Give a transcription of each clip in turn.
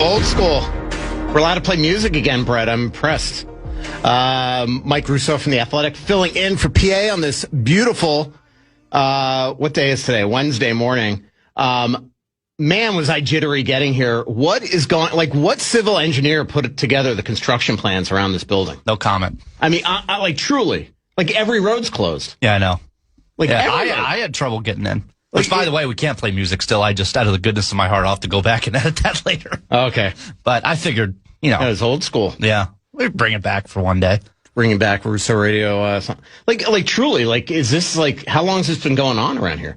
Old school. We're allowed to play music again, Brett. I'm impressed. Mike Russo from The Athletic filling in for PA on this beautiful, what day is today? Wednesday morning. Man, was I jittery getting here. What civil engineer put together the construction plans around this building? No comment. I mean, I truly, every road's closed. Yeah, I know. I had trouble getting in. Which, by the way, we can't play music still. I just, out of the goodness of my heart, I'll have to go back and edit that later. Okay. But I figured, It was old school. Yeah. We'd bring it back for one day. Bringing back Russo Radio. Truly, is this, how long has this been going on around here?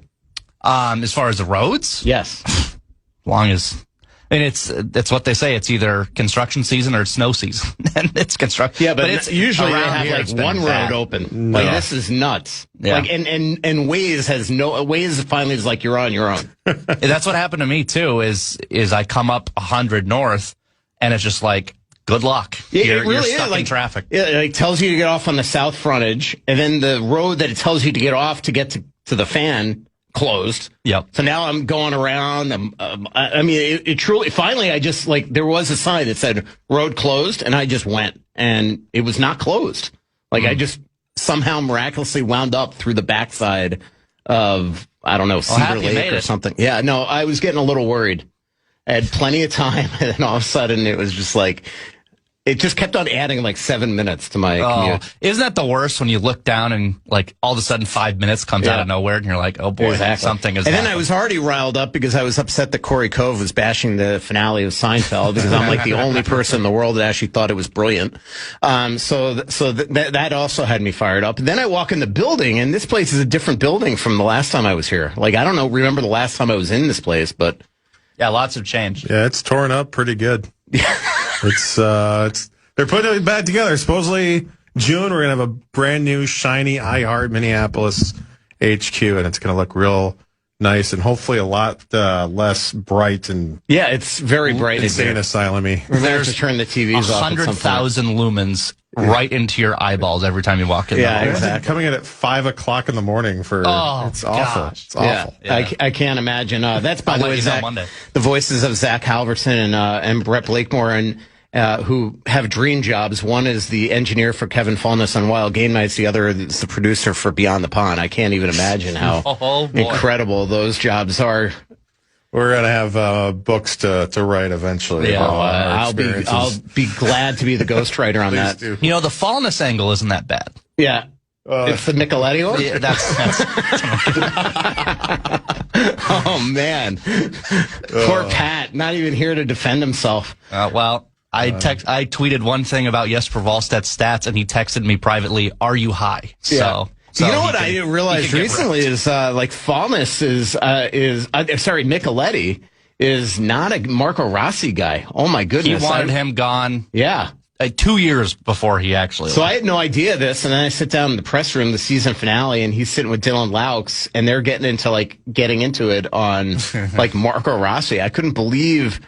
As far as the roads? Yes. It's what they say. It's either construction season or it's snow season. And it's construction. Yeah, but it's usually they around have here, one road open. No. This is nuts. Yeah. And Waze finally is you're on your own. That's what happened to me too, is I come up 100 north and it's just good luck. Yeah, You're stuck in traffic. It tells you to get off on the south frontage, and then the road that it tells you to get off to get to the fan closed. Yep. So now I'm going around. It truly, finally, I just, there was a sign that said road closed, and I just went, and it was not closed. I just somehow miraculously wound up through the backside of, I don't know, Cedar Lake or something. Yeah, no, I was getting a little worried. I had plenty of time, and then all of a sudden it was just it just kept on adding 7 minutes to my commute. Isn't that the worst when you look down and all of a sudden 5 minutes comes out of nowhere and you're like, oh boy, something is happening. And then I was already riled up because I was upset that Corey Cove was bashing the finale of Seinfeld because I'm the only person in the world that actually thought it was brilliant. So that also had me fired up. And then I walk in the building, and this place is a different building from the last time I was here. I don't remember the last time I was in this place, but yeah, lots have changed. Yeah, it's torn up pretty good. It's they're putting it back together. Supposedly June we're gonna have a brand new shiny iHeart Minneapolis HQ, and it's gonna look real nice and hopefully a lot less bright and it's very bright. Insane asylum-y. Remember to turn the TVs off. 100,000 lumens right into your eyeballs every time you walk in. Yeah, exactly. Coming in at 5 o'clock in the morning it's awful. Gosh. It's awful. Yeah. I can't imagine. That's by the way, Zach, the voices of Zach Halverson and Brett Blakemore, and who have dream jobs. One is the engineer for Kevin Fulness on Wild Game Nights. The other is the producer for Beyond the Pond. I can't even imagine how incredible those jobs are. We're gonna have books to write eventually. Yeah, I'll be glad to be the ghostwriter on that. Do. The Fulness angle isn't that bad. Yeah. It's the Micheletti one? Yeah, that's oh, man. Poor Pat, not even here to defend himself. I tweeted one thing about Jesper Wallstedt's stats, and he texted me privately, "Are you high?" So you know what I realized recently is Fulness Micheletti is not a Marco Rossi guy. Oh my goodness. He wanted him gone. Yeah. 2 years before he actually So I had no idea this, and then I sit down in the press room, the season finale, and he's sitting with Dylan Laux, and they're getting into it on Marco Rossi. I couldn't believe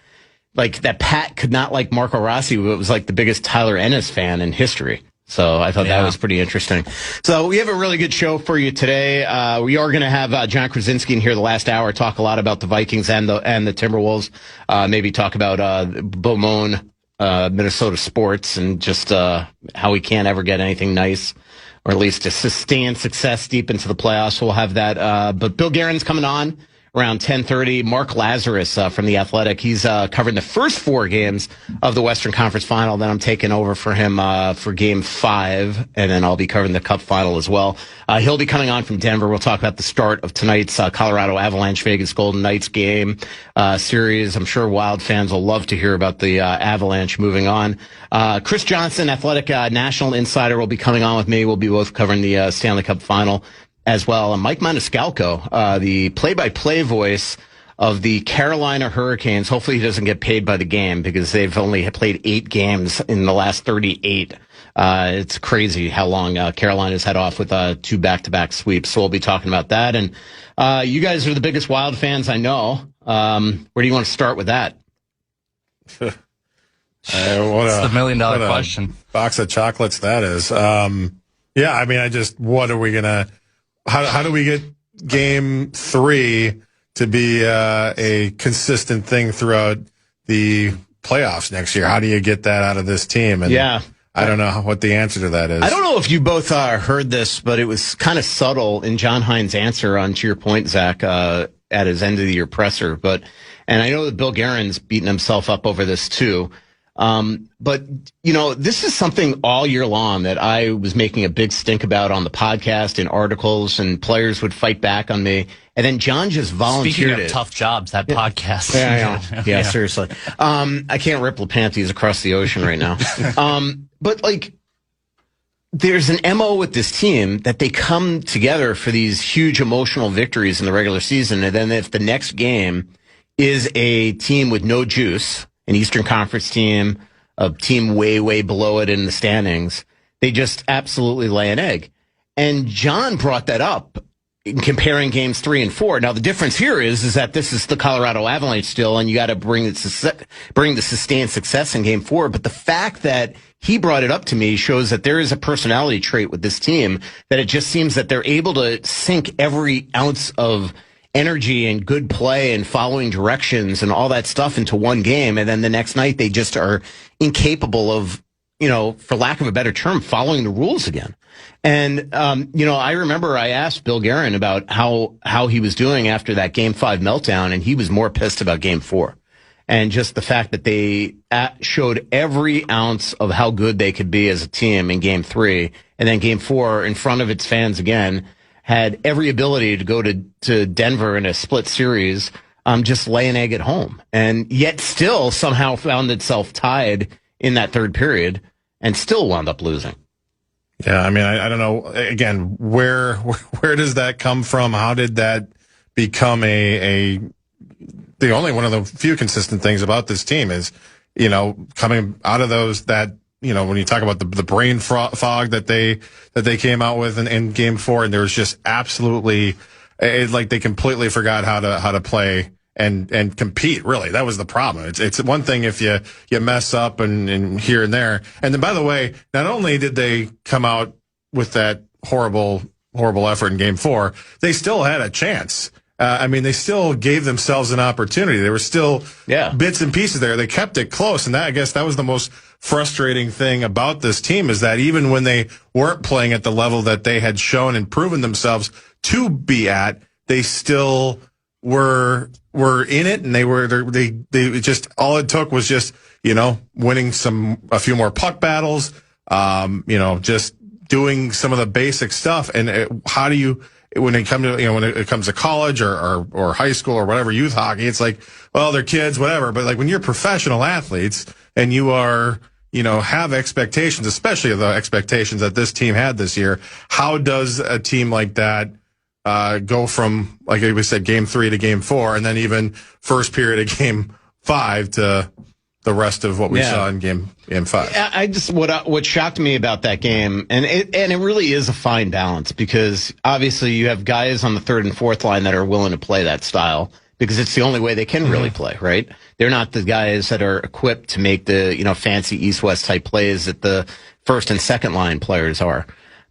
that Pat could not like Marco Rossi, who was the biggest Tyler Ennis fan in history. So I thought that was pretty interesting. So we have a really good show for you today. We are going to have John Krasinski in here the last hour, talk a lot about the Vikings and the Timberwolves, maybe talk about Beaumont, Minnesota sports, and just how we can't ever get anything nice, or at least to sustain success deep into the playoffs. We'll have that. But Bill Guerin's coming on around 10:30. Mark Lazerus from The Athletic. He's covering the first 4 games of the Western Conference Final. Then I'm taking over for him for Game 5, and then I'll be covering the Cup Final as well. He'll be coming on from Denver. We'll talk about the start of tonight's Colorado Avalanche Vegas Golden Knights game series. I'm sure Wild fans will love to hear about the Avalanche moving on. Chris Johnston, Athletic National Insider, will be coming on with me. We'll be both covering the Stanley Cup Final as well. And Mike Maniscalco, the play-by-play voice of the Carolina Hurricanes. Hopefully he doesn't get paid by the game because they've only played 8 games in the last 38. It's crazy how long Carolina's had off with 2 back-to-back sweeps. So we'll be talking about that. And you guys are the biggest Wild fans I know. Where do you want to start with that? It's the $1 million question. Box of chocolates that is. What are we going to... How do we get Game 3 to be a consistent thing throughout the playoffs next year. How do you get that out of this team? And yeah. I don't know what the answer to that is. I don't know if you both heard this, but it was kind of subtle in John Hines' answer to your point, Zach, at his end of the year presser. And I know that Bill Guerin's beating himself up over this too. But this is something all year long that I was making a big stink about on the podcast, in articles, and players would fight back on me. And then John just volunteered. Speaking of tough jobs, that podcast. Yeah, I know. Yeah, seriously. I can't rip Lepanties across the ocean right now. But there's an MO with this team that they come together for these huge emotional victories in the regular season. And then if the next game is a team with no juice, an Eastern Conference team, a team way, way below it in the standings, they just absolutely lay an egg. And John brought that up in comparing games 3 and 4. Now, the difference here is that this is the Colorado Avalanche still, and you got to bring the sustained success in game 4. But the fact that he brought it up to me shows that there is a personality trait with this team, that it just seems that they're able to sink every ounce of energy and good play and following directions and all that stuff into one game. And then the next night they just are incapable of, for lack of a better term, following the rules again. And, I remember I asked Bill Guerin about how he was doing after that game 5 meltdown, and he was more pissed about game 4. And just the fact that they showed every ounce of how good they could be as a team in game 3. And then game 4 in front of its fans again, had every ability to go to Denver in a split series, just lay an egg at home, and yet still somehow found itself tied in that third period and still wound up losing. Yeah, I mean, I don't know. Again, where does that come from? How did that become the only one of the few consistent things about this team is, coming out of those that. When you talk about the brain fog that they came out with in game 4, and there was just absolutely, like they completely forgot how to play and compete. Really, that was the problem. It's one thing if you mess up and here and there. And then, by the way, not only did they come out with that horrible effort in game 4, they still had a chance. They still gave themselves an opportunity. There were still bits and pieces there. They kept it close, and I guess that was the most frustrating thing about this team, is that even when they weren't playing at the level that they had shown and proven themselves to be at, they still were in it, and they just, all it took was just winning a few more puck battles, just doing some of the basic stuff. And how do you? When it comes to college or high school or whatever, youth hockey, it's like, well, they're kids, whatever. But like when you're professional athletes and you are, have expectations, especially the expectations that this team had this year, how does a team like that go from, like we said, game 3 to game 4, and then even first period of game 5 to the rest of what we saw in game 5. I just, what shocked me about that game, and it really is a fine balance, because obviously you have guys on the third and fourth line that are willing to play that style because it's the only way they can really play, right? They're not the guys that are equipped to make the, fancy east-west type plays that the first and second line players are.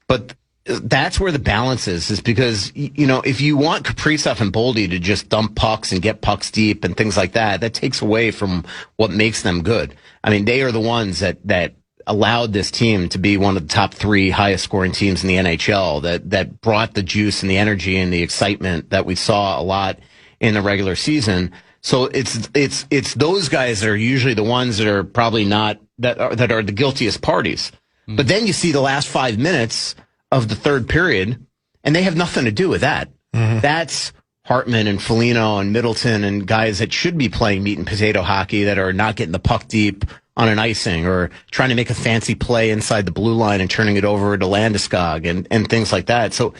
But that's where the balance is because, if you want Kaprizov and Boldy to just dump pucks and get pucks deep and things like that, that takes away from what makes them good. I mean, they are the ones that allowed this team to be one of the top 3 highest scoring teams in the NHL, that brought the juice and the energy and the excitement that we saw a lot in the regular season. So it's those guys that are usually the ones that are probably not, that are the guiltiest parties. Mm-hmm. But then you see the last 5 minutes of the third period, and they have nothing to do with that. Mm-hmm. That's Hartman and Foligno and Middleton and guys that should be playing meat and potato hockey that are not getting the puck deep on an icing or trying to make a fancy play inside the blue line and turning it over to Landeskog and things like that. So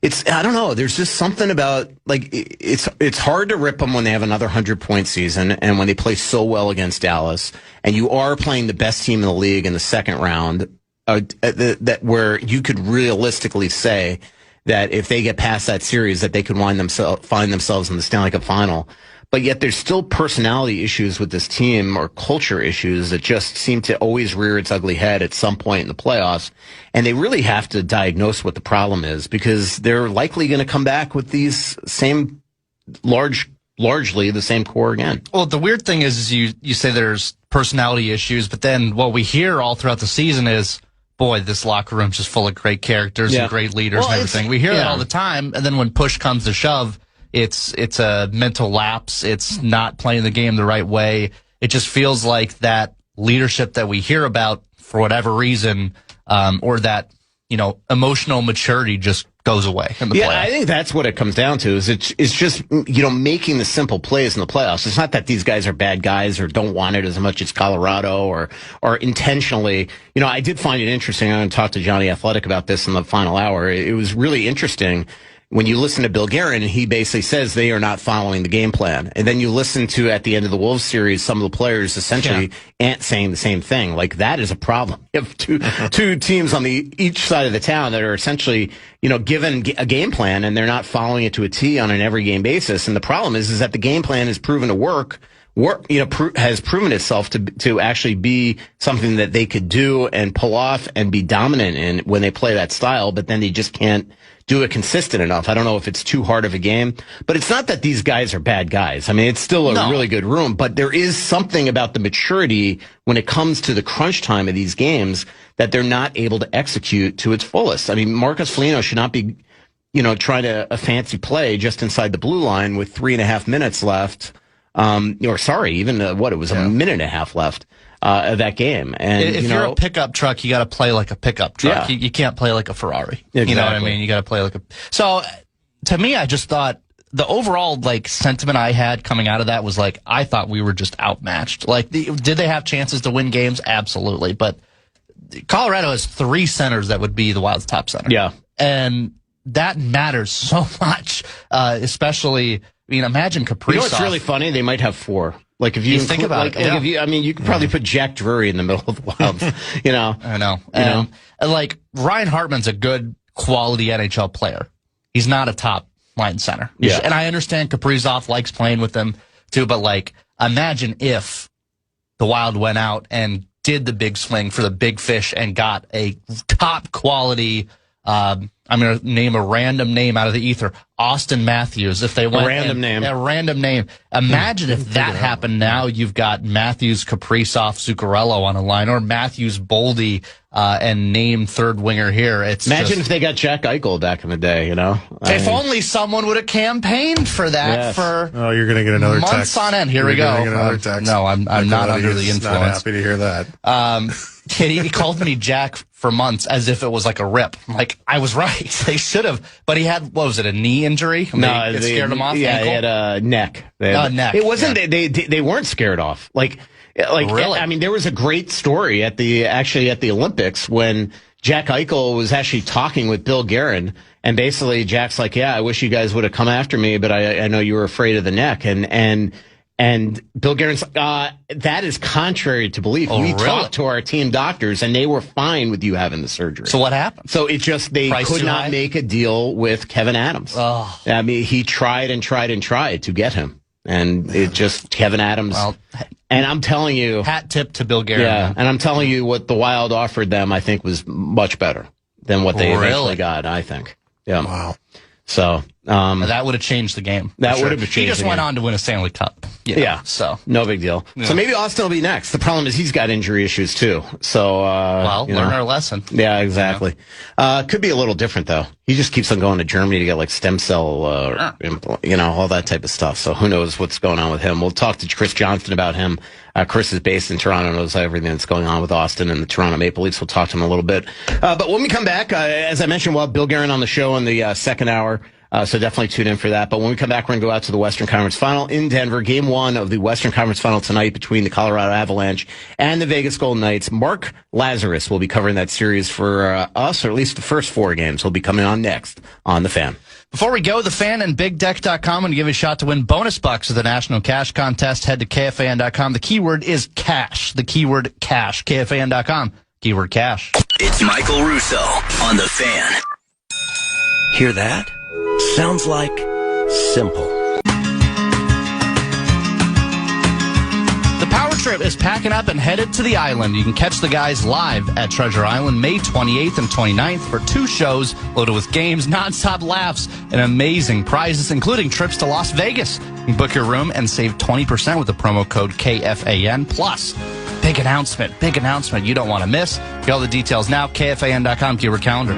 I don't know. There's just something about, like, it's hard to rip them when they have another 100-point season and when they play so well against Dallas, and you are playing the best team in the league in the second round, that where you could realistically say that if they get past that series, that they could find themselves in the Stanley Cup final. But yet there's still personality issues with this team, or culture issues, that just seem to always rear its ugly head at some point in the playoffs. And they really have to diagnose what the problem is, because they're likely going to come back with these same largely the same core again. Well, the weird thing is you say there's personality issues. But then what we hear all throughout the season is, boy, this locker room's just full of great characters and great leaders and everything. We hear that all the time. And then when push comes to shove, it's a mental lapse. It's not playing the game the right way. It just feels like that leadership that we hear about for whatever reason, or that, emotional maturity just goes away in the playoffs. I think that's what it comes down to. Is it's just making the simple plays in the playoffs. It's not that these guys are bad guys or don't want it as much as Colorado or intentionally. I did find it interesting. I'm going to talk to Johnny Athletic about this in the final hour. It was really interesting when you listen to Bill Guerin, he basically says they are not following the game plan. And then you listen to, at the end of the Wolves series, some of the players essentially saying the same thing. Like, that is a problem. You have two teams on each side of the town that are essentially, given a game plan, and they're not following it to a T on an every game basis. And the problem is that the game plan has proven to work, has proven itself to actually be something that they could do and pull off and be dominant in when they play that style, but then they just can't do it consistent enough. I don't know if it's too hard of a game, but it's not that these guys are bad guys. I mean, it's still a really good room, but there is something about the maturity when it comes to the crunch time of these games that they're not able to execute to its fullest. I mean, Marcus Foligno should not be, trying to a fancy play just inside the blue line with 3.5 minutes left. It was a minute and a half left of that game. And if you're a pickup truck, you got to play like a pickup truck. You can't play like a Ferrari. Exactly. You know what I mean? You got to play like a. So to me, I just thought the overall sentiment I had coming out of that was I thought we were just outmatched. Did they have chances to win games? Absolutely, but Colorado has 3 centers that would be the Wild's top center. Yeah, and that matters so much, especially. I mean, imagine Kaprizov. What's really funny? They might have 4. If you think about it, you could probably put Jack Drury in the middle of the Wild. I know. And Ryan Hartman's a good quality NHL player. He's not a top line center. Yeah. And I understand Kaprizov likes playing with them too, but imagine if the Wild went out and did the big swing for the big fish and got a top quality. I'm going to name a random name out of the ether. Austin Matthews. If they went a random name. Imagine if that happened now. You've got Matthews, Kaprizov, Zuccarello on a line, or Matthews, Boldy, and name third winger here. Imagine if they got Jack Eichel back in the day, If only someone would have campaigned for that for you're going to get another months text. on end. Here we go. Get another text. No, I'm not under the influence. Not happy to hear that. He called me Jack for months as if it was a rip. I was right. They should have. But he had, a knee injury? No, they scared him off? Yeah, ankle? he had a neck. Neck. It wasn't, they weren't scared off. Really? I mean, there was a great story at the Olympics when Jack Eichel was actually talking with Bill Guerin, and basically Jack's I wish you guys would have come after me, but I know you were afraid of the neck. And Bill Guerin's that is contrary to belief. We talked to our team doctors, and they were fine with you having the surgery. So what happened? So it just, they could not make a deal with Kevin Adams. Oh. I mean, he tried and tried and tried to get him. And it just, Kevin Adams. And I'm telling you. Hat tip to Bill Guerin. Yeah. And I'm telling you what the Wild offered them, I think, was much better than what they eventually got, I think. Yeah. Wow. So that would have changed the game. That would have changed. He just went on to win a Stanley Cup. Yeah. So no big deal. Yeah. So maybe Austin will be next. The problem is he's got injury issues too. So learn our lesson. Yeah, exactly. Could be a little different though. He just keeps on going to Germany to get stem cell, all that type of stuff. So who knows what's going on with him? We'll talk to Chris Johnston about him. Chris is based in Toronto, knows everything that's going on with Austin and the Toronto Maple Leafs. We'll talk to him a little bit. But when we come back, as I mentioned, we'll have Bill Guerin on the show in the second hour. So definitely tune in for that. But when we come back, we're going to go out to the Western Conference Final in Denver. Game 1 of the Western Conference Final tonight between the Colorado Avalanche and the Vegas Golden Knights. Mark Lazerus will be covering that series for us, or at least the first 4 games. He'll be coming on next on The Fan. Before we go, The Fan and BigDeck.com and give you a shot to win bonus bucks of the National Cash Contest. Head to KFAN.com. The keyword is cash. The keyword cash. KFAN.com. Keyword cash. It's Michael Russo on The Fan. Hear that? Sounds like simple. The Power Trip is packing up and headed to the island. You can catch the guys live at Treasure Island May 28th and 29th for 2 shows loaded with games, nonstop laughs, and amazing prizes, including trips to Las Vegas. You can book your room and save 20% with the promo code KFAN. Plus, announcement you don't want to miss. Get all the details now, KFAN.com, keyword calendar.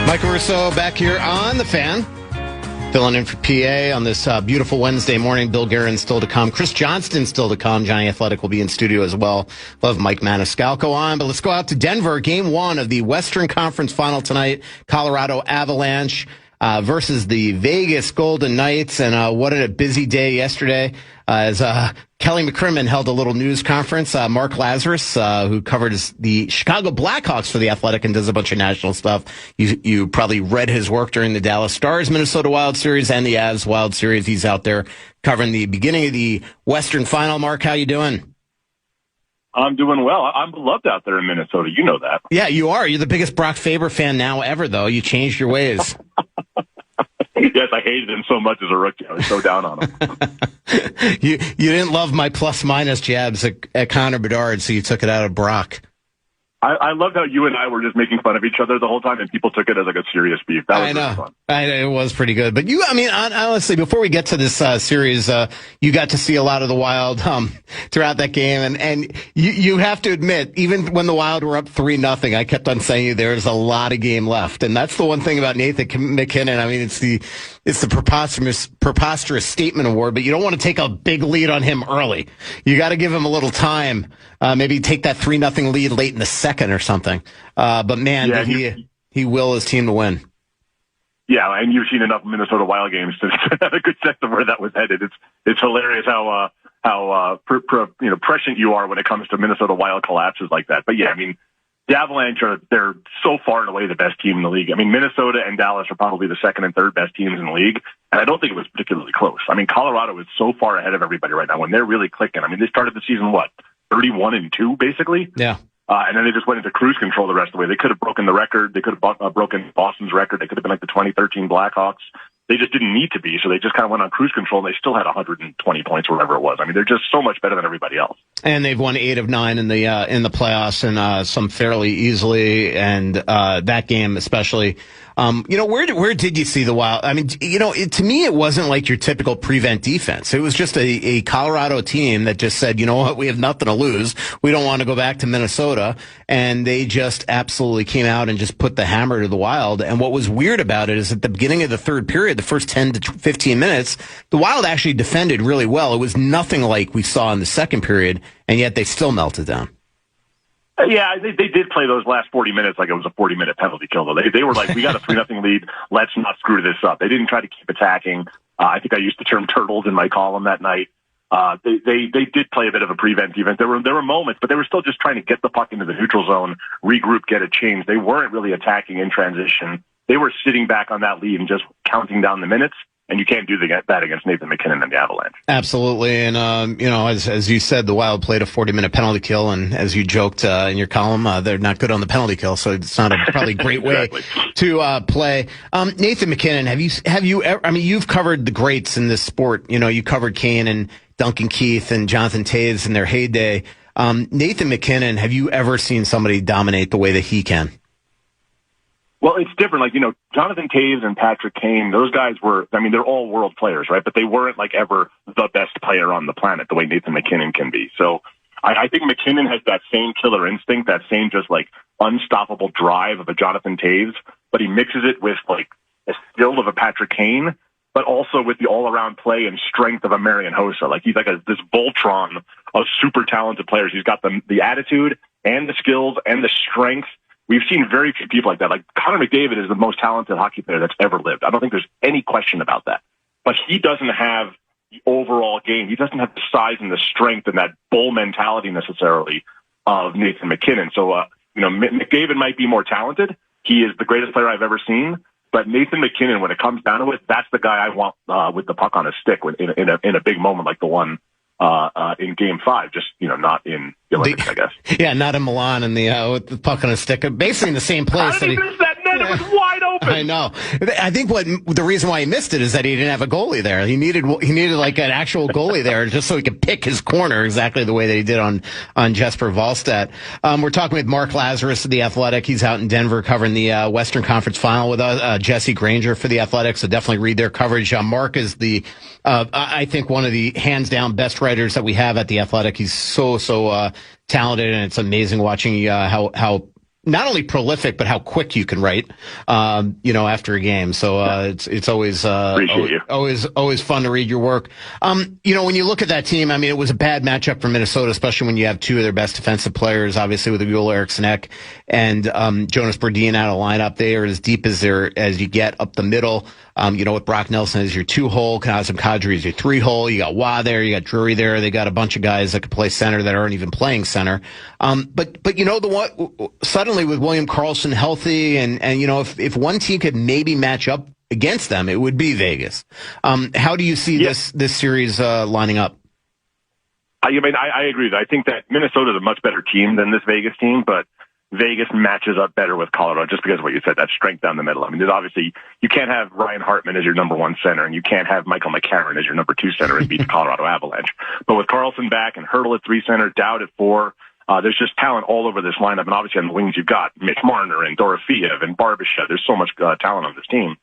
Michael Russo back here on The Fan. Filling in for PA on this beautiful Wednesday morning. Bill Guerin's still to come. Chris Johnston still to come. Johnny Athletic will be in studio as well. Love Mike Maniscalco on. But let's go out to Denver. Game 1 of the Western Conference Final tonight. Colorado Avalanche versus the Vegas Golden Knights. And what a busy day yesterday as Kelly McCrimmon held a little news conference. Mark Lazerus, who covers the Chicago Blackhawks for The Athletic and does a bunch of national stuff. You probably read his work during the Dallas Stars Minnesota Wild Series and the Avs Wild Series. He's out there covering the beginning of the Western Final. Mark, how you doing? I'm doing well. I'm beloved out there in Minnesota. You know that. Yeah, you are. You're the biggest Brock Faber fan now ever, though. You changed your ways. Yes, I hated him so much as a rookie. I was so down on him. You didn't love my plus-minus jabs at Connor Bedard, so you took it out of Brock. I loved how you and I were just making fun of each other the whole time, and people took it as like a serious beef. That was really fun. It was pretty good. But honestly, before we get to this series, you got to see a lot of the Wild throughout that game, and you have to admit, even when the Wild were up 3-0, I kept on saying there's a lot of game left, and that's the one thing about Nathan McKinnon. I mean, it's the preposterous statement award, but you don't want to take a big lead on him early. You got to give him a little time. Maybe take that 3-0 lead late in the second or something. But man, he will his team to win. Yeah, and you've seen enough Minnesota Wild games to have a good sense of where that was headed. It's hilarious how prescient you are when it comes to Minnesota Wild collapses like that. But yeah, I mean, the Avalanche they're so far and away the best team in the league. I mean, Minnesota and Dallas are probably the second and third best teams in the league, and I don't think it was particularly close. I mean, Colorado is so far ahead of everybody right now when they're really clicking. I mean, they started the season 31-2 basically. Yeah. And then they just went into cruise control the rest of the way. They could have broken the record. They could have broken Boston's record. They could have been like the 2013 Blackhawks. They just didn't need to be, so they just kind of went on cruise control, and they still had 120 points or whatever it was. I mean, they're just so much better than everybody else. And they've won 8 of 9 in the playoffs, and some fairly easily. And that game especially. Where did you see the Wild? I mean, to me, it wasn't like your typical prevent defense. It was just a Colorado team that just said, you know what, we have nothing to lose. We don't want to go back to Minnesota. And they just absolutely came out and just put the hammer to the Wild. And what was weird about it is at the beginning of the third period, the first 10 to 15 minutes, the Wild actually defended really well. It was nothing like we saw in the second period, and yet they still melted down. Yeah, they did play those last 40 minutes like it was a 40-minute penalty kill, though. They were like, we got a 3-0 lead. Let's not screw this up. They didn't try to keep attacking. I think I used the term turtles in my column that night. They did play a bit of a prevent defense. There were moments, but they were still just trying to get the puck into the neutral zone, regroup, get it changed. They weren't really attacking in transition. They were sitting back on that lead and just counting down the minutes. And you can't do that against Nathan McKinnon and the Avalanche. Absolutely. And, as you said, the Wild played a 40-minute penalty kill. And as you joked in your column, they're not good on the penalty kill. So it's not probably a great exactly. way to play. Nathan McKinnon, have you ever, I mean, you've covered the greats in this sport. You covered Kane and Duncan Keith and Jonathan Toews in their heyday. Nathan McKinnon, have you ever seen somebody dominate the way that he can? Well, it's different. Like, Jonathan Toews and Patrick Kane, those guys they're all world players, right? But they weren't like ever the best player on the planet the way Nathan McKinnon can be. So I think McKinnon has that same killer instinct, that same just like unstoppable drive of a Jonathan Toews, but he mixes it with like a skill of a Patrick Kane, but also with the all-around play and strength of a Marian Hossa. Like he's like this Voltron of super talented players. He's got the attitude and the skills and the strength. We've seen very few people like that. Like Connor McDavid is the most talented hockey player that's ever lived. I don't think there's any question about that. But he doesn't have the overall game. He doesn't have the size and the strength and that bull mentality necessarily of Nathan McKinnon. So, McDavid might be more talented. He is the greatest player I've ever seen. But Nathan McKinnon, when it comes down to it, that's the guy I want with the puck on his stick in a big moment like the one in Game 5, just not in the Olympics, I guess. Yeah, not in Milan and with the puck on a stick, basically in the same place. How did he miss that net? It It was wide open. I know. I think the reason why he missed it is that he didn't have a goalie there. He needed like an actual goalie there just so he could pick his corner exactly the way that he did on Jesper Wallstedt. We're talking with Mark Lazerus of The Athletic. He's out in Denver covering the Western Conference Final with us. Jesse Granger for The Athletic, so definitely read their coverage. Mark is I think one of the hands down best writers that we have at The Athletic. He's so talented, and it's amazing watching how not only prolific, but how quick you can write, after a game. So, it's always fun to read your work. When you look at that team, I mean, it was a bad matchup for Minnesota, especially when you have two of their best defensive players, obviously with Joel Eriksson and Jonas Brodin out of lineup. They are as deep as you get up the middle. With Brock Nelson as your 2-hole, Kazim Kadri as your 3-hole. You got Waugh there, you got Drury there. They got a bunch of guys that could play center that aren't even playing center. But suddenly with William Karlsson healthy and if one team could maybe match up against them, it would be Vegas. How do you see this series lining up? I agree. I think that Minnesota is a much better team than this Vegas team, but Vegas matches up better with Colorado just because of what you said, that strength down the middle. I mean, there's obviously, you can't have Ryan Hartman as your number 1 center, and you can't have Michael McCarron as your number 2 center and beat the Colorado Avalanche. But with Karlsson back and Hurdle at 3 center, Dowd at 4, there's just talent all over this lineup. And obviously on the wings, you've got Mitch Marner and Dorofeev and Barbashev. There's so much talent on this team.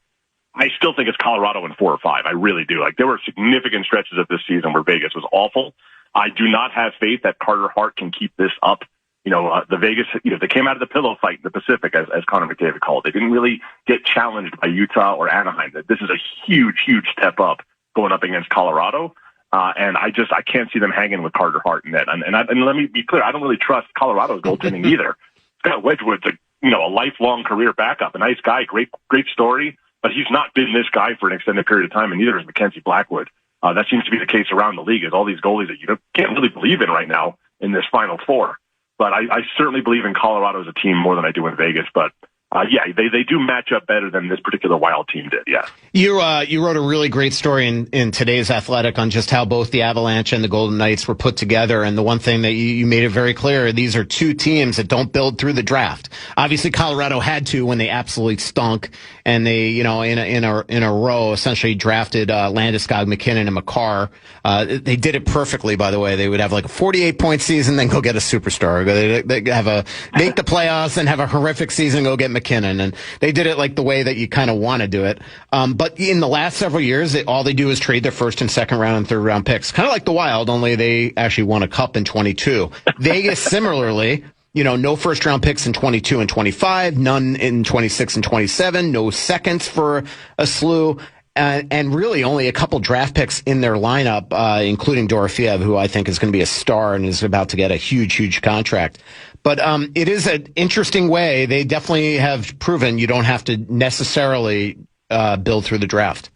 I still think it's Colorado in 4 or 5. I really do. Like, there were significant stretches of this season where Vegas was awful. I do not have faith that Carter Hart can keep this up. The Vegas, they came out of the pillow fight in the Pacific, as Connor McDavid called. They didn't really get challenged by Utah or Anaheim. This is a huge, huge step up going up against Colorado. And I can't see them hanging with Carter Hart in that. And let me be clear, I don't really trust Colorado's goaltending either. Scott Wedgwood's a lifelong career backup, a nice guy, great story, but he's not been this guy for an extended period of time, and neither is Mackenzie Blackwood. That seems to be the case around the league, is all these goalies that you can't really believe in right now in this Final Four. But I certainly believe in Colorado as a team more than I do in Vegas. But they do match up better than this particular Wild team did. Yeah. You wrote a really great story in today's Athletic on just how both the Avalanche and the Golden Knights were put together. And the one thing that you made it very clear, these are two teams that don't build through the draft. Obviously, Colorado had to when they absolutely stunk, and they, in a row, essentially drafted Landeskog, McKinnon, and Makar. They did it perfectly, by the way. They would have like a 48-point season, then go get a superstar. They have make the playoffs, and have a horrific season, go get McKinnon. And they did it like the way that you kind of want to do it. But in the last several years, all they do is trade their first and second round and third round picks. Kind of like the Wild, only they actually won a cup in 22. Vegas, similarly, no first round picks in 22 and 25, none in 26 and 27, no seconds for a slew. And really only a couple draft picks in their lineup, including Dorofeev, who I think is going to be a star and is about to get a huge, huge contract. But it is an interesting way. They definitely have proven you don't have to necessarily build through the draft.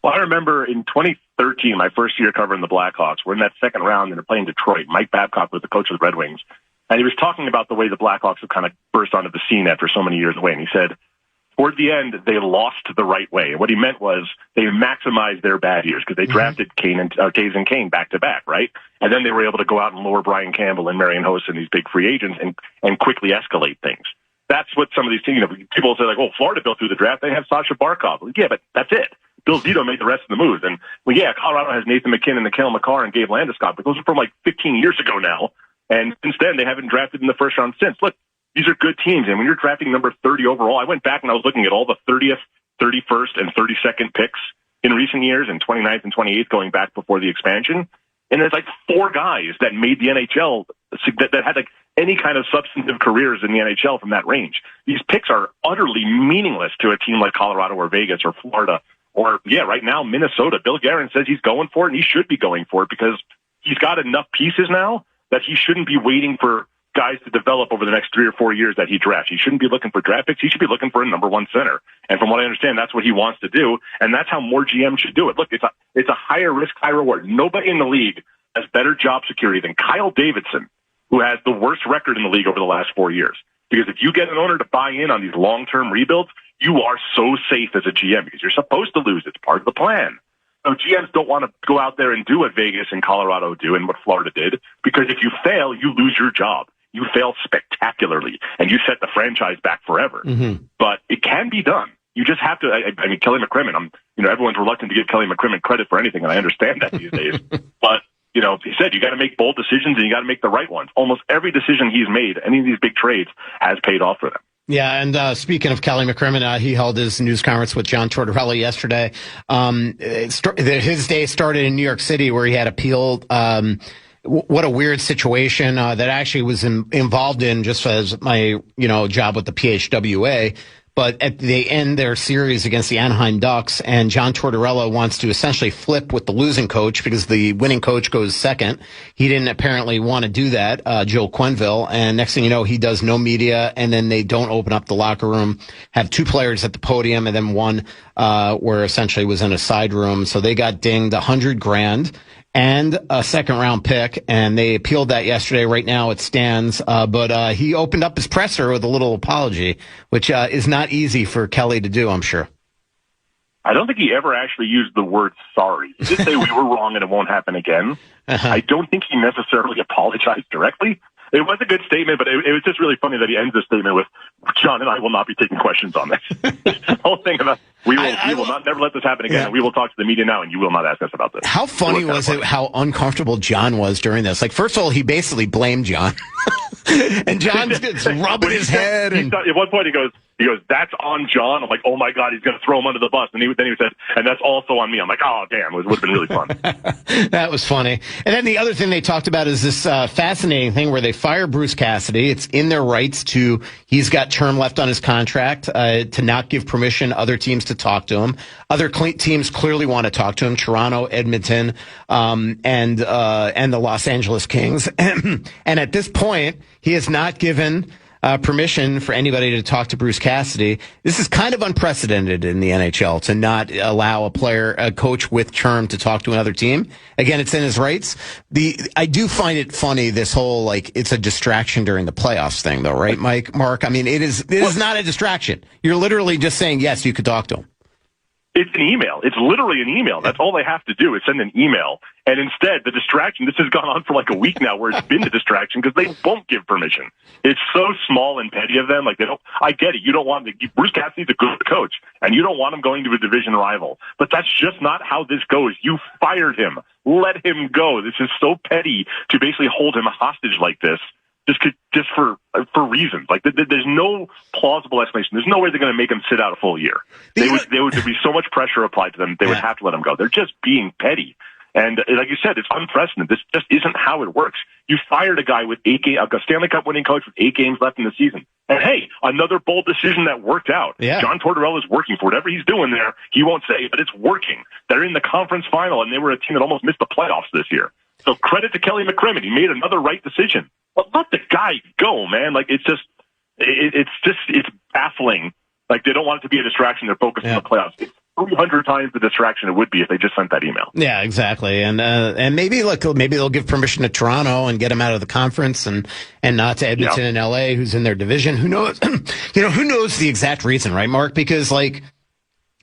Well, I remember in 2013, my first year covering the Blackhawks, we're in that second round and they're playing Detroit. Mike Babcock was the coach of the Red Wings. And he was talking about the way the Blackhawks have kind of burst onto the scene after so many years away. And he said, toward the end, they lost the right way. And what he meant was they maximized their bad years because they drafted Taves and Kane back to back, right? And then they were able to go out and lower Brian Campbell and Marian Hossa and these big free agents and quickly escalate things. That's what some of these teams, people say like, oh, Florida built through the draft. They have Sasha Barkov. Like, yeah, but that's it. Bill Zito made the rest of the moves. And Colorado has Nathan McKinnon, Mikhail Makar, and Gabe Landeskog, but those are from like 15 years ago now. And since then, they haven't drafted in the first round since. Look, these are good teams. And when you're drafting number 30 overall, I went back and I was looking at all the 30th, 31st, and 32nd picks in recent years, and 29th and 28th going back before the expansion. And there's like 4 guys that made the NHL that had like any kind of substantive careers in the NHL from that range. These picks are utterly meaningless to a team like Colorado or Vegas or Florida or, right now, Minnesota. Bill Guerin says he's going for it, and he should be going for it because he's got enough pieces now that he shouldn't be waiting for guys to develop over the next 3 or 4 years that he drafts. He shouldn't be looking for draft picks. He should be looking for a number 1 center. And from what I understand, that's what he wants to do. And that's how more GMs should do it. Look, it's a higher risk, high reward. Nobody in the league has better job security than Kyle Davidson, who has the worst record in the league over the last 4 years. Because if you get an owner to buy in on these long-term rebuilds, you are so safe as a GM because you're supposed to lose. It's part of the plan. So GMs don't want to go out there and do what Vegas and Colorado do and what Florida did, because if you fail, you lose your job. you fail spectacularly and you set the franchise back forever. But it can be done. You just have to. I mean, Kelly McCrimmon. Everyone's reluctant to give Kelly McCrimmon credit for anything, and I understand that these days. But he said you got to make bold decisions and you got to make the right ones. Almost every decision he's made, any of these big trades, has paid off for them. Yeah, and speaking of Kelly McCrimmon, he held his news conference with John Tortorella yesterday. His day started in New York City, where he had appealed. What a weird situation that I actually was involved in just as my job with the PHWA. But they end their series against the Anaheim Ducks, and John Tortorella wants to essentially flip with the losing coach because the winning coach goes second. He didn't apparently want to do that, Joe Quenneville. And next thing you know, he does no media, and then they don't open up the locker room, have two players at the podium, and then one where essentially was in a side room. So they got dinged $100,000. And a second-round pick, and they appealed that yesterday. Right now it stands, but he opened up his presser with a little apology, which is not easy for Kelly to do, I'm sure. I don't think he ever actually used the word sorry. He did say we were wrong and it won't happen again. I don't think he necessarily apologized directly. It was a good statement, but it was just really funny that he ends the statement with, John and I will not be taking questions on this. The whole thing about, we will not never let this happen again, and we will talk to the media now, and you will not ask us about this. How funny was it how uncomfortable John was during this? Like, first of all, he basically blamed John. And John's rubbing his head. At one point, he goes, that's on John. I'm like, oh my God, he's going to throw him under the bus. And then he said, and that's also on me. I'm like, oh damn, it would have been really fun. That was funny. And then the other thing they talked about is this fascinating thing where they fire Bruce Cassidy. It's in their rights he's got term left on his contract, to not give permission other teams to talk to him. Other teams clearly want to talk to him. Toronto, Edmonton, and the Los Angeles Kings. And at this point, he has not given permission for anybody to talk to Bruce Cassidy. This is kind of unprecedented in the NHL to not allow a coach with term to talk to another team. Again, it's in his rights. I do find it funny, this whole, it's a distraction during the playoffs thing though, right, Mark? I mean, it is not a distraction. You're literally just saying, yes, you could talk to him. It's an email. It's literally an email. That's all they have to do is send an email. And instead, the distraction, this has gone on for like a week now where it's been a distraction because they won't give permission. It's so small and petty of them. Like, I get it. You don't want Bruce Cassidy's a good coach and you don't want him going to a division rival, but that's just not how this goes. You fired him. Let him go. This is so petty to basically hold him hostage like this. Just for reasons. Like, there's no plausible explanation. There's no way they're going to make him sit out a full year. There would be so much pressure applied to them. They would have to let him go. They're just being petty. And like you said, it's unprecedented. This just isn't how it works. You fired a guy with a Stanley Cup winning coach with 8 games left in the season. And hey, another bold decision that worked out. Yeah. John Tortorella is working for whatever he's doing there. He won't say, but it's working. They're in the conference final, and they were a team that almost missed the playoffs this year. So credit to Kelly McCrimmon. He made another right decision. But let the guy go, man. Like, it's baffling. Like, they don't want it to be a distraction. They're focused on the playoffs. It's 300 times the distraction it would be if they just sent that email. Yeah, exactly. And maybe they'll give permission to Toronto and get him out of the conference and not to Edmonton and LA, who's in their division. Who knows? Who knows the exact reason, right, Mark? Because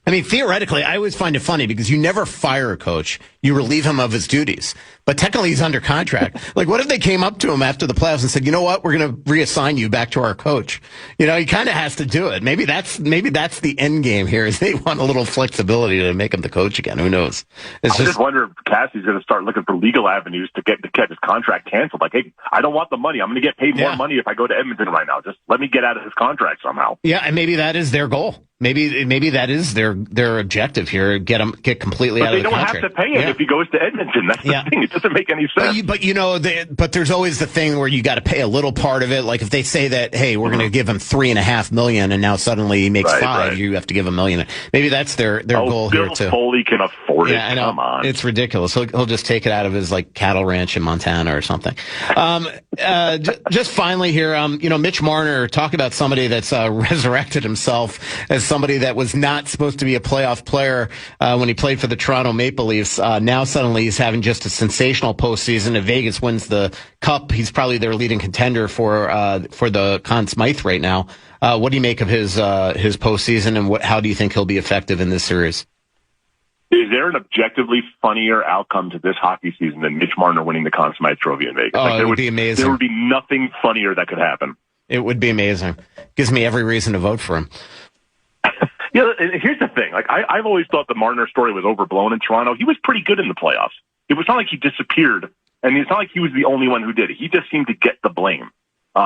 theoretically, I always find it funny because you never fire a coach. You relieve him of his duties. But technically, he's under contract. Like, what if they came up to him after the playoffs and said, you know what, we're going to reassign you back to our coach? He kind of has to do it. Maybe that's the end game here, is they want a little flexibility to make him the coach again. Who knows? I just wonder if Cassie's going to start looking for legal avenues to get his contract canceled. Like, hey, I don't want the money. I'm going to get paid more money if I go to Edmonton right now. Just let me get out of his contract somehow. Yeah, and maybe that is their goal. Maybe that is their objective here. Get completely out of the contract. But they don't have to pay him if he goes to Edmonton. That's the thing. It doesn't make any sense. But there's always the thing where you got to pay a little part of it. Like, if they say that, hey, we're going to give him $3.5 million, and now suddenly he makes $5 million, you have to give $1 million. Maybe that's their goal here too. Foley can afford it. I know. Come on, it's ridiculous. He'll just take it out of his cattle ranch in Montana or something. Just finally here, Mitch Marner, talk about somebody that's resurrected himself as somebody that was not supposed to be a playoff player when he played for the Toronto Maple Leafs. Now suddenly he's having just a sensational postseason. If Vegas wins the Cup, he's probably their leading contender for the Conn Smythe right now. What do you make of his postseason, and how do you think he'll be effective in this series? Is there an objectively funnier outcome to this hockey season than Mitch Marner winning the Conn Smythe Trophy in Vegas? Oh, it would be amazing. There would be nothing funnier that could happen. It would be amazing. Gives me every reason to vote for him. Here's the thing. Like I've always thought the Marner story was overblown in Toronto. He was pretty good in the playoffs. It was not like he disappeared, and it's not like he was the only one who did it. He just seemed to get the blame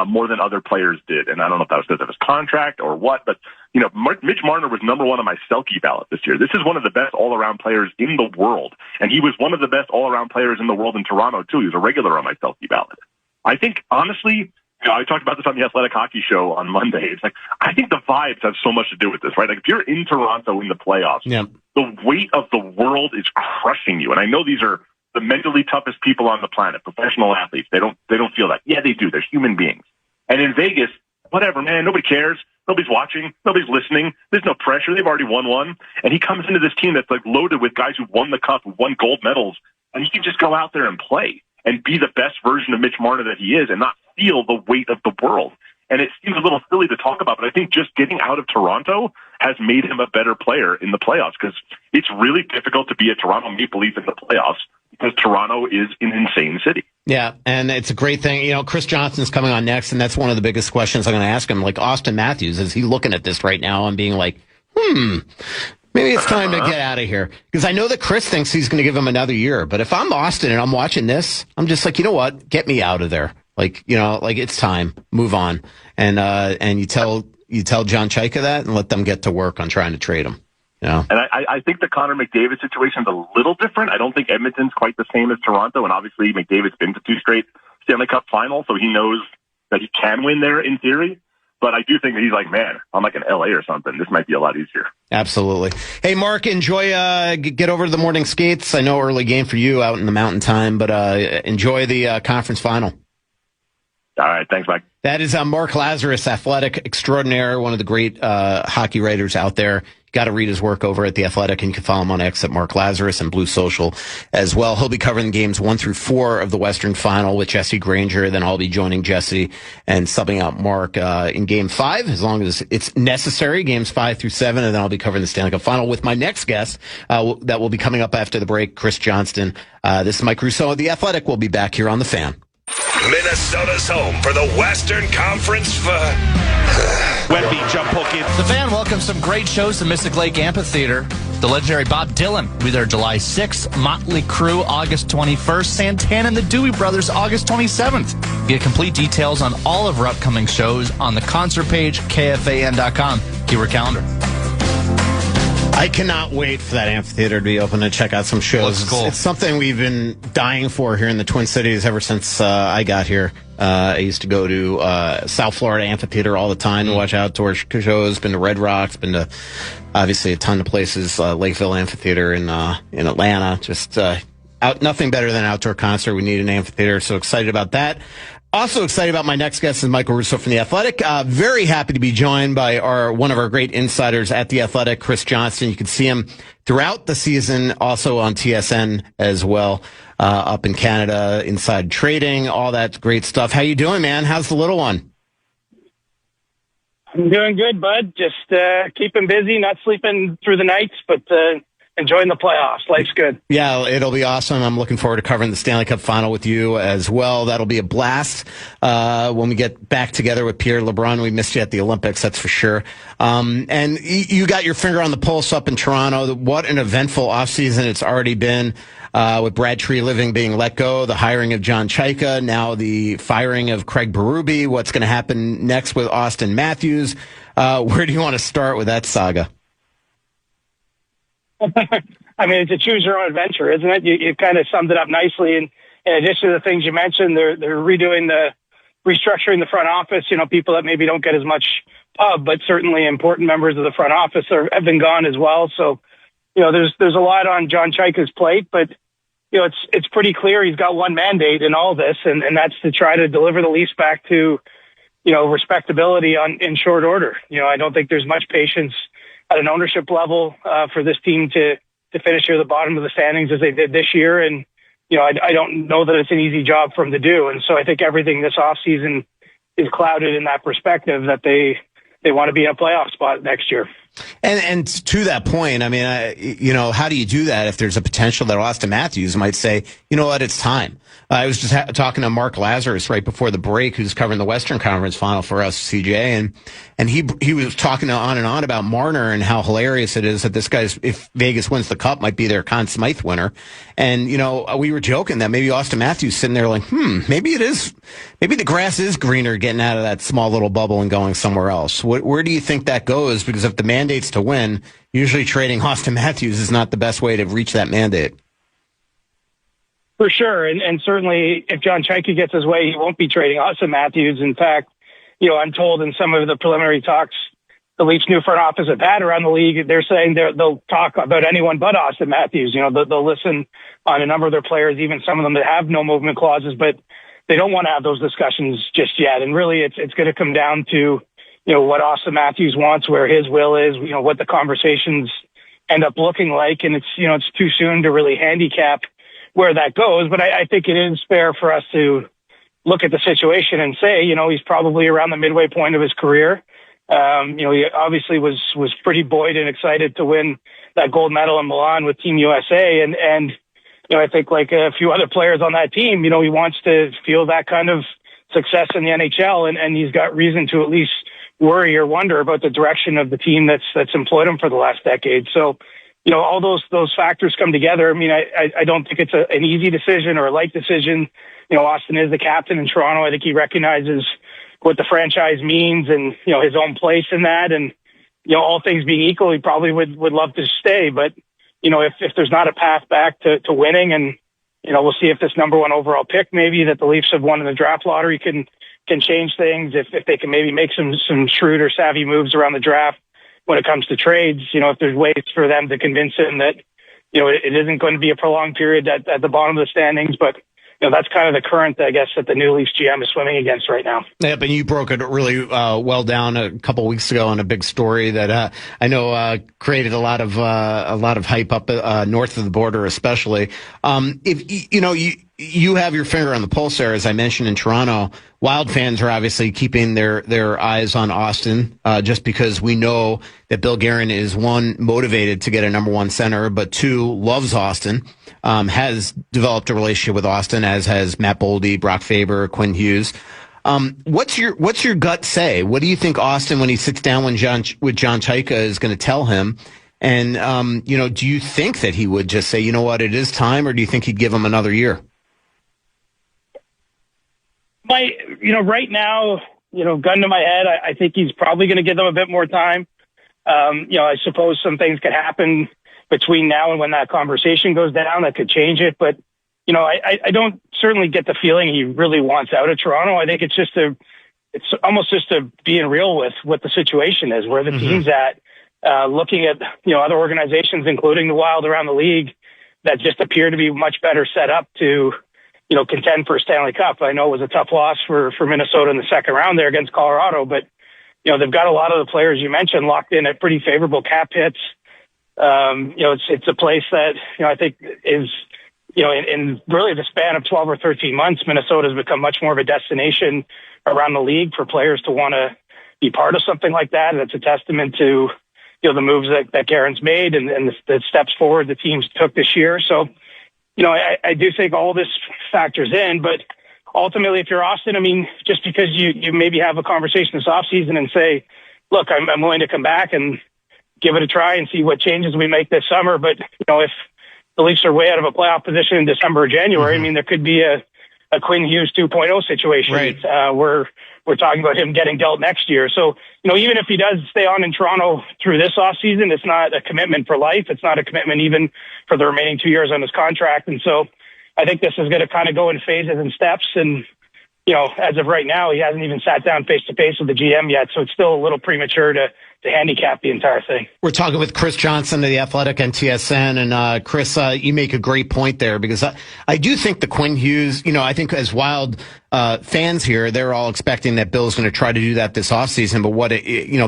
more than other players did. And I don't know if that was because of his contract or what, but Mitch Marner was number one on my Selke ballot this year. This is one of the best all-around players in the world, and he was one of the best all-around players in the world in Toronto too. He was a regular on my Selke ballot. I think honestly. I talked about this on the Athletic Hockey Show on Monday. It's like, I think the vibes have so much to do with this, right? Like, if you're in Toronto in the playoffs, the weight of the world is crushing you. And I know these are the mentally toughest people on the planet, professional athletes. They don't feel that. Yeah, they do. They're human beings. And in Vegas, whatever, man, nobody cares. Nobody's watching. Nobody's listening. There's no pressure. They've already won one. And he comes into this team that's like loaded with guys who won the cup, who won gold medals, and he can just go out there and play and be the best version of Mitch Marner that he is and not feel the weight of the world. And it seems a little silly to talk about, but I think just getting out of Toronto has made him a better player in the playoffs because it's really difficult to be a Toronto Maple Leaf in the playoffs because Toronto is an insane city. Yeah, and it's a great thing. Chris Johnston's coming on next, and that's one of the biggest questions I'm going to ask him. Like Austin Matthews, is he looking at this right now and being like, maybe it's time to get out of here? Because I know that Chris thinks he's going to give him another year. But if I'm Austin and I'm watching this, I'm just like, you know what? Get me out of there. Like it's time. Move on. And you tell John Chaika that and let them get to work on trying to trade him. And I think the Connor McDavid situation is a little different. I don't think Edmonton's quite the same as Toronto. And obviously McDavid's been to 2 straight Stanley Cup finals, so he knows that he can win there in theory. But I do think that he's like, man, I'm like in LA or something. This might be a lot easier. Absolutely. Hey, Mark, enjoy, get over to the morning skates. I know early game for you out in the mountain time, but enjoy the conference final. All right. Thanks, Mike. That is Mark Lazerus, athletic extraordinaire, one of the great hockey writers out there. You got to read his work over at The Athletic, and you can follow him on X at Mark Lazerus and Blue Social as well. He'll be covering games 1 through 4 of the Western Final with Jesse Granger. Then I'll be joining Jesse and subbing out Mark in Game 5, as long as it's necessary, Games 5 through 7, and then I'll be covering the Stanley Cup Final with my next guest that will be coming up after the break, Chris Johnston. This is Mike Russo of The Athletic. We'll be back here on The Fan. Minnesota's home for the Western Conference Wemby jump hook in. The Fan welcomes some great shows to Mystic Lake Amphitheater. The legendary Bob Dylan will be there July 6th, Motley Crue August 21st, Santana and the Dewey Brothers August 27th. Get complete details on all of our upcoming shows on the concert page, KFAN.com. Keyword calendar. I cannot wait for that amphitheater to be open and check out some shows. Looks cool. It's something we've been dying for here in the Twin Cities ever since I got here. I used to go to South Florida Amphitheater all the time to watch outdoor shows. Been to Red Rocks. Been to obviously a ton of places. Lakeville Amphitheater in Atlanta. Just nothing better than an outdoor concert. We need an amphitheater. So excited about that. Also excited about my next guest is Michael Russo from The Athletic. Very happy to be joined by one of our great insiders at The Athletic, Chris Johnston. You can see him throughout the season, also on TSN as well, up in Canada, inside trading, all that great stuff. How you doing, man? How's the little one? I'm doing good, bud. Just keeping busy, not sleeping through the nights, but enjoying the playoffs. Life's good. Yeah, it'll be awesome. I'm looking forward to covering the Stanley Cup Final with you as well. That'll be a blast when we get back together with Pierre LeBrun. We missed you at the Olympics, that's for sure. And you got your finger on the pulse up in Toronto. What an eventful offseason it's already been with Brad Treliving being let go, the hiring of John Chaika, now the firing of Craig Berube. What's going to happen next with Austin Matthews? Where do you want to start with that saga? I mean, it's a choose your own adventure, isn't it? You kind of summed it up nicely. And in addition to the things you mentioned, they're restructuring the front office. People that maybe don't get as much pub, but certainly important members of the front office have been gone as well. So, there's a lot on John Chaika's plate, but it's pretty clear he's got one mandate in all this, and that's to try to deliver the Leafs back to, respectability in short order. I don't think there's much patience at an ownership level for this team to finish near the bottom of the standings as they did this year. And, I don't know that it's an easy job for them to do. And so I think everything this offseason is clouded in that perspective that they want to be in a playoff spot next year. And to that point, I mean, how do you do that if there's a potential that Austin Matthews might say, you know what, it's time? I was just talking to Mark Lazerus right before the break, who's covering the Western Conference Final for us, CJ, and he was talking on and on about Marner and how hilarious it is that this guy's, if Vegas wins the Cup, might be their Conn Smythe winner. And, we were joking that maybe Austin Matthews sitting there like, maybe the grass is greener getting out of that small little bubble and going somewhere else. Where do you think that goes? Because if the mandate's to win, usually trading Austin Matthews is not the best way to reach that mandate. For sure, and certainly if John Chaika gets his way, he won't be trading Austin Matthews. In fact, I'm told in some of the preliminary talks the Leafs' new front office have had around the league, they're saying they'll talk about anyone but Austin Matthews. They'll listen on a number of their players, even some of them that have no movement clauses, but they don't want to have those discussions just yet. And really, it's going to come down to what Austin Matthews wants, where his will is, what the conversations end up looking like, and it's too soon to really handicap where that goes. But I think it is fair for us to look at the situation and say, he's probably around the midway point of his career. He obviously was pretty buoyed and excited to win that gold medal in Milan with Team USA. And I think like a few other players on that team, he wants to feel that kind of success in the NHL. And he's got reason to at least worry or wonder about the direction of the team that's employed him for the last decade. So, all those factors come together. I mean, I don't think it's an easy decision or a light decision. Austin is the captain in Toronto. I think he recognizes what the franchise means and, his own place in that. And, all things being equal, he probably would love to stay. But, if there's not a path back to winning, and, we'll see if this number one overall pick, maybe that the Leafs have won in the draft lottery can change things. If they can maybe make some shrewd or savvy moves around the draft when it comes to trades, if there's ways for them to convince him that, it isn't going to be a prolonged period at the bottom of the standings. But, that's kind of the current, I guess, that the new Leafs GM is swimming against right now. Yeah, but you broke it really well down a couple of weeks ago on a big story that I know created a lot of hype up north of the border, especially. If you have your finger on the pulse there, as I mentioned in Toronto. Wild fans are obviously keeping their eyes on Austin, just because we know that Bill Guerin is, one, motivated to get a number one center, but two, loves Austin, has developed a relationship with Austin, as has Matt Boldy, Brock Faber, Quinn Hughes. What's your gut say? What do you think Austin, when he sits down with John Chaika, is going to tell him? And, do you think that he would just say, you know what, it is time, or do you think he'd give him another year? Right now, gun to my head, I think he's probably going to give them a bit more time. I suppose some things could happen between now and when that conversation goes down that could change it. But, I don't certainly get the feeling he really wants out of Toronto. I think it's almost just being real with what the situation is, where the team's at, looking at, other organizations, including the Wild around the league, that just appear to be much better set up to, contend for a Stanley Cup. I know it was a tough loss for Minnesota in the second round there against Colorado, but, they've got a lot of the players you mentioned locked in at pretty favorable cap hits. It's a place that, I think is, in really the span of 12 or 13 months, Minnesota has become much more of a destination around the league for players to want to be part of something like that. And it's a testament to, the moves that Guerin's made and the steps forward the teams took this year. So, I do think all this factors in, but ultimately, if you're Austin, I mean, just because you maybe have a conversation this offseason and say, look, I'm willing to come back and give it a try and see what changes we make this summer. But, if the Leafs are way out of a playoff position in December or January, I mean, there could be a Quinn Hughes 2.0 situation, right, where we're talking about him getting dealt next year. So, even if he does stay on in Toronto through this offseason, it's not a commitment for life. It's not a commitment even for the remaining 2 years on his contract. And so I think this is going to kind of go in phases and steps. And, as of right now, he hasn't even sat down face to face with the GM yet. So it's still a little premature to handicap the entire thing. We're talking with Chris Johnston of The Athletic and TSN. And Chris, you make a great point there, because I do think the Quinn Hughes, I think as Wild fans here, they're all expecting that Bill's going to try to do that this offseason. But what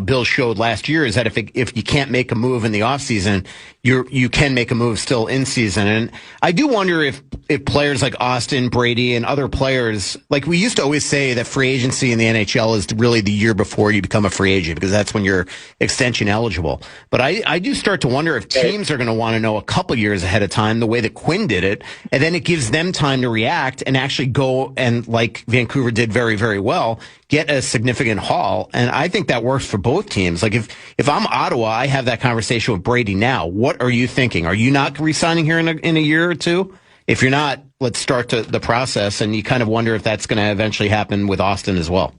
Bill showed last year is that if you can't make a move in the offseason, you can make a move still in season. And I do wonder if players like Austin, Brady, and other players, like we used to always say that free agency in the NHL is really the year before you become a free agent because that's when you're extension eligible. But I do start to wonder if teams are going to want to know a couple years ahead of time the way that Quinn did it, and then it gives them time to react and actually go and, like Vancouver did very, very well, get a significant haul. And I think that works for both teams. Like if I'm Ottawa, I have that conversation with Brady now. What are you thinking? Are you not re-signing here in a year or two? If you're not, let's start the process. And you kind of wonder if that's going to eventually happen with Austin as well.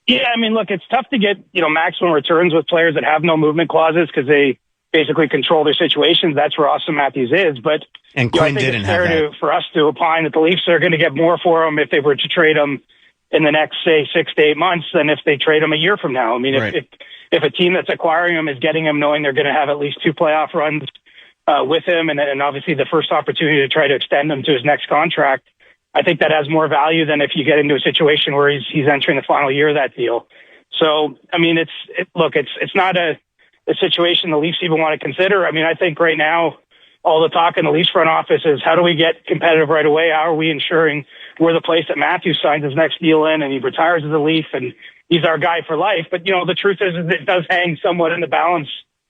Yeah, I mean, look, it's tough to get, maximum returns with players that have no movement clauses because they basically control their situations. That's where Austin Matthews is. But and Quinn didn't have that. For us to opine that the Leafs are going to get more for him if they were to trade him in the next, say, 6 to 8 months than if they trade him a year from now. I mean, right. if a team that's acquiring him is getting him knowing they're going to have at least 2 playoff runs with him and obviously the first opportunity to try to extend him to his next contract, I think that has more value than if you get into a situation where he's entering the final year of that deal. So, I mean, it's not a situation the Leafs even want to consider. I mean, I think right now, all the talk in the Leafs front office is how do we get competitive right away? How are we ensuring we're the place that Matthews signs his next deal in and he retires as a Leaf and he's our guy for life? But, the truth is it does hang somewhat in the balance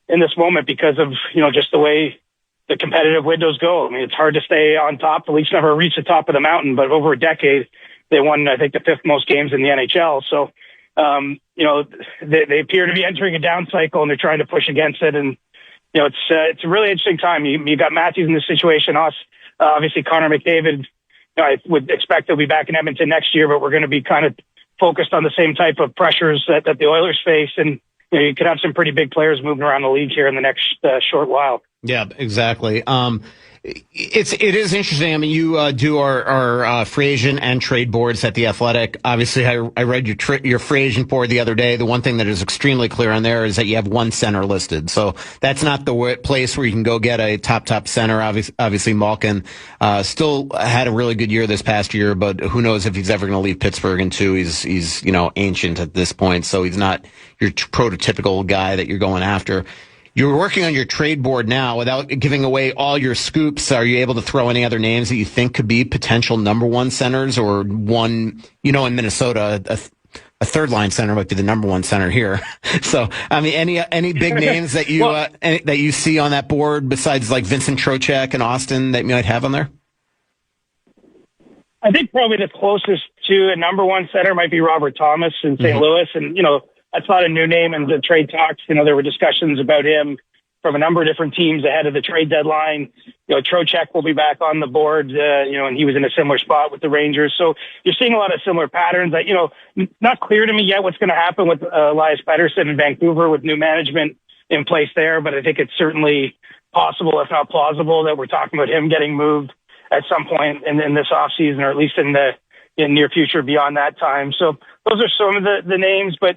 in this moment because of, just the way the competitive windows go. I mean, it's hard to stay on top. The Leafs never reached the top of the mountain, but over a decade, they won, I think, the 5th most games in the NHL. So, they appear to be entering a down cycle and they're trying to push against it. And, it's a really interesting time. You got Matthews in this situation. Obviously Connor McDavid, I would expect he'll be back in Edmonton next year, but we're going to be kind of focused on the same type of pressures that the Oilers face. And, you could have some pretty big players moving around the league here in the next short while. Yeah, exactly. It is interesting. I mean, you do our free agent and trade boards at The Athletic. Obviously, I read your free agent board the other day. The one thing that is extremely clear on there is that you have one center listed. So that's not the place where you can go get a top center. Obviously, Malkin still had a really good year this past year, but who knows if he's ever going to leave Pittsburgh in 2. He's ancient at this point, so he's not your prototypical guy that you're going after. You're working on your trade board now. Without giving away all your scoops, are you able to throw any other names that you think could be potential number 1 centers or one, in Minnesota, a third line center might be the number 1 center here. So, I mean, any big names that you, that you see on that board besides like Vincent Trocheck and Austin that you might have on there? I think probably the closest to a number 1 center might be Robert Thomas in St. Louis. And, that's not a new name in the trade talks. There were discussions about him from a number of different teams ahead of the trade deadline. Trocheck will be back on the board, and he was in a similar spot with the Rangers. So you're seeing a lot of similar patterns that, not clear to me yet what's going to happen with Elias Pettersson in Vancouver with new management in place there. But I think it's certainly possible, if not plausible, that we're talking about him getting moved at some point in this offseason, or at least in the near future beyond that time. So those are some of the names, but,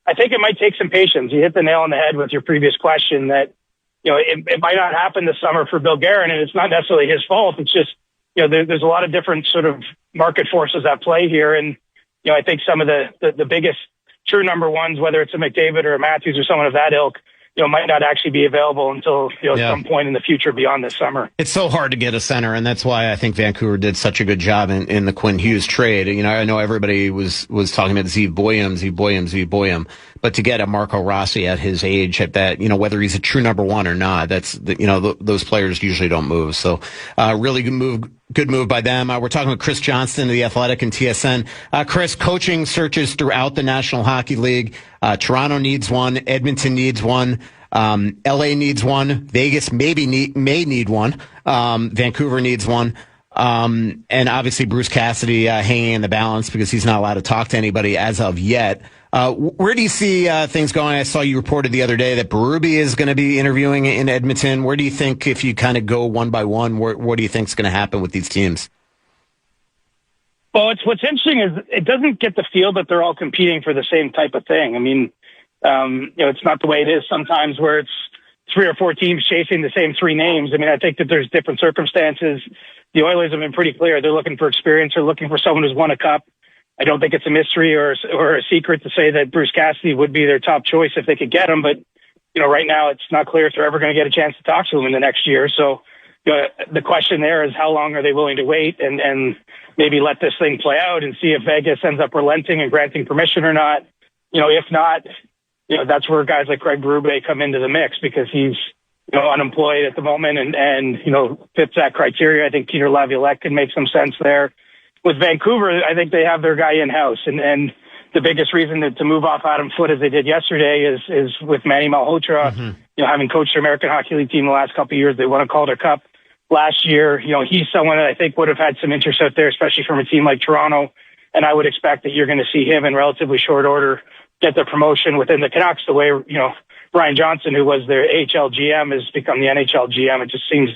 I think it might take some patience. You hit the nail on the head with your previous question that, it might not happen this summer for Bill Guerin, and it's not necessarily his fault. It's just, there's a lot of different sort of market forces at play here. And, I think some of the biggest true number 1s, whether it's a McDavid or a Matthews or someone of that ilk, might not actually be available until, some point in the future beyond this summer. It's so hard to get a center, and that's why I think Vancouver did such a good job in the Quinn Hughes trade. I know everybody was talking about Zeev Boyum, but to get a Marco Rossi at his age, at that, whether he's a true number 1 or not, that's, those players usually don't move. So, really good move by them. We're talking with Chris Johnston of The Athletic and TSN. Chris, coaching searches throughout the National Hockey League. Toronto needs one. Edmonton needs one. LA needs one. Vegas may need one. Vancouver needs one. And obviously Bruce Cassidy hanging in the balance because he's not allowed to talk to anybody as of yet. Where do you see things going? I saw you reported the other day that Berube is going to be interviewing in Edmonton. Where do you think, if you kind of go one by one, what do you think is going to happen with these teams? Well, what's interesting is it doesn't get the feel that they're all competing for the same type of thing. I mean, it's not the way it is sometimes where it's 3 or 4 teams chasing the same 3 names. I mean, I think that there's different circumstances the Oilers have been pretty clear. They're looking for experience. They're looking for someone who's won a cup. I don't think it's a mystery or a secret to say that Bruce Cassidy would be their top choice if they could get him. But, right now it's not clear if they're ever going to get a chance to talk to him in the next year. So the question there is how long are they willing to wait and maybe let this thing play out and see if Vegas ends up relenting and granting permission or not. If not, that's where guys like Craig Berube come into the mix because he's, unemployed at the moment and fits that criteria. I think Peter Laviolette can make some sense there. With Vancouver, I think they have their guy in-house. And the biggest reason to move off Adam Foote as they did yesterday is with Manny Malhotra, having coached the American Hockey League team the last couple of years. They won a Calder Cup last year. He's someone that I think would have had some interest out there, especially from a team like Toronto. And I would expect that you're going to see him in relatively short order get the promotion within the Canucks the way, Brian Johnston, who was their AHL GM, has become the NHL GM. It just seems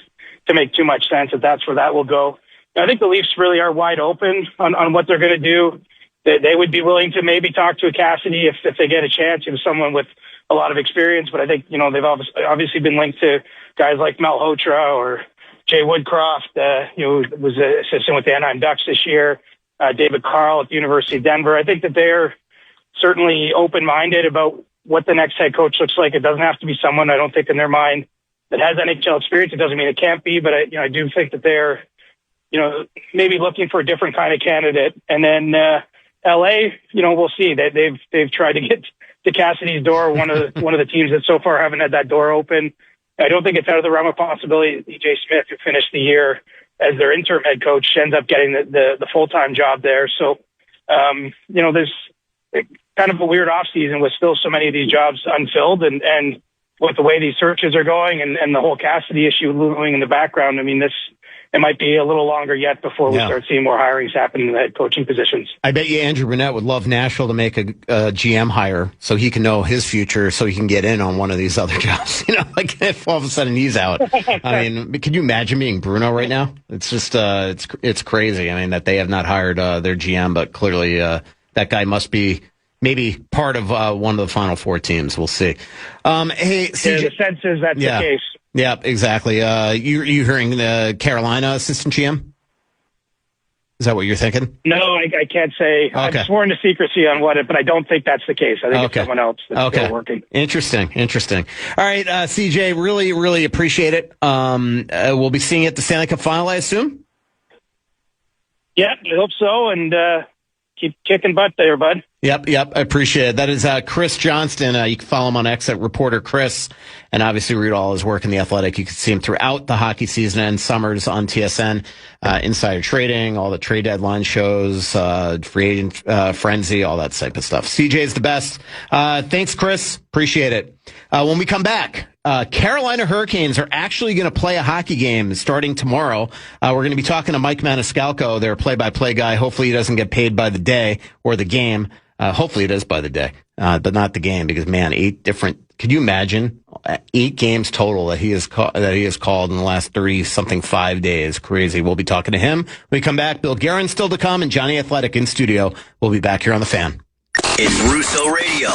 to make too much sense that that's where that will go. I think the Leafs really are wide open on what they're going to do. They would be willing to maybe talk to a Cassidy if they get a chance, someone with a lot of experience. But I think, they've obviously been linked to guys like Malhotra or Jay Woodcroft, who was an assistant with the Anaheim Ducks this year, David Carl at the University of Denver. I think that they're certainly open-minded about what the next head coach looks like. It doesn't have to be someone, I don't think, in their mind that has NHL experience. It doesn't mean it can't be, but I do think that they're, maybe looking for a different kind of candidate. And then LA, we'll see. They've tried to get to Cassidy's door, one of the teams that so far haven't had that door open. I don't think it's out of the realm of possibility that DJ Smith, who finished the year as their interim head coach, ends up getting the full-time job there. So, there's kind of a weird off-season with still so many of these jobs unfilled and with the way these searches are going and the whole Cassidy issue looming in the background. I mean, it might be a little longer yet before we start seeing more hirings happen in the head coaching positions. I bet you Andrew Brunette would love Nashville to make a GM hire so he can know his future so he can get in on one of these other jobs. Like if all of a sudden he's out. I mean, can you imagine being Bruno right now? It's just, it's crazy. I mean, that they have not hired their GM, but clearly that guy must be maybe part of one of the Final Four teams. We'll see. Hey, CJ, the sense is that's the case. Yeah, exactly. You hearing the Carolina assistant GM? Is that what you're thinking? No, I can't say. Okay. I'm sworn to secrecy on but I don't think that's the case. I think it's someone else that's still working. Interesting. All right, CJ, really, really appreciate it. We'll be seeing you at the Stanley Cup Final, I assume? Yeah, I hope so, and keep kicking butt there, bud. Yep, I appreciate it. That is Chris Johnston. You can follow him on X at Reporter Chris, and obviously read all his work in The Athletic. You can see him throughout the hockey season and summers on TSN, Insider Trading, all the trade deadline shows, Free Agent Frenzy, all that type of stuff. CJ's the best. Thanks, Chris. Appreciate it. When we come back, Carolina Hurricanes are actually going to play a hockey game starting tomorrow. We're going to be talking to Mike Maniscalco, their play-by-play guy. Hopefully he doesn't get paid by the day or the game. Hopefully it is by the day, but not the game because, man, 8 different. Could you imagine 8 games total that he has called in the last 30-something 5 days? Crazy. We'll be talking to him. When we come back, Bill Guerin still to come and Johnny Athletic in studio. We'll be back here on The Fan. It's Russo Radio.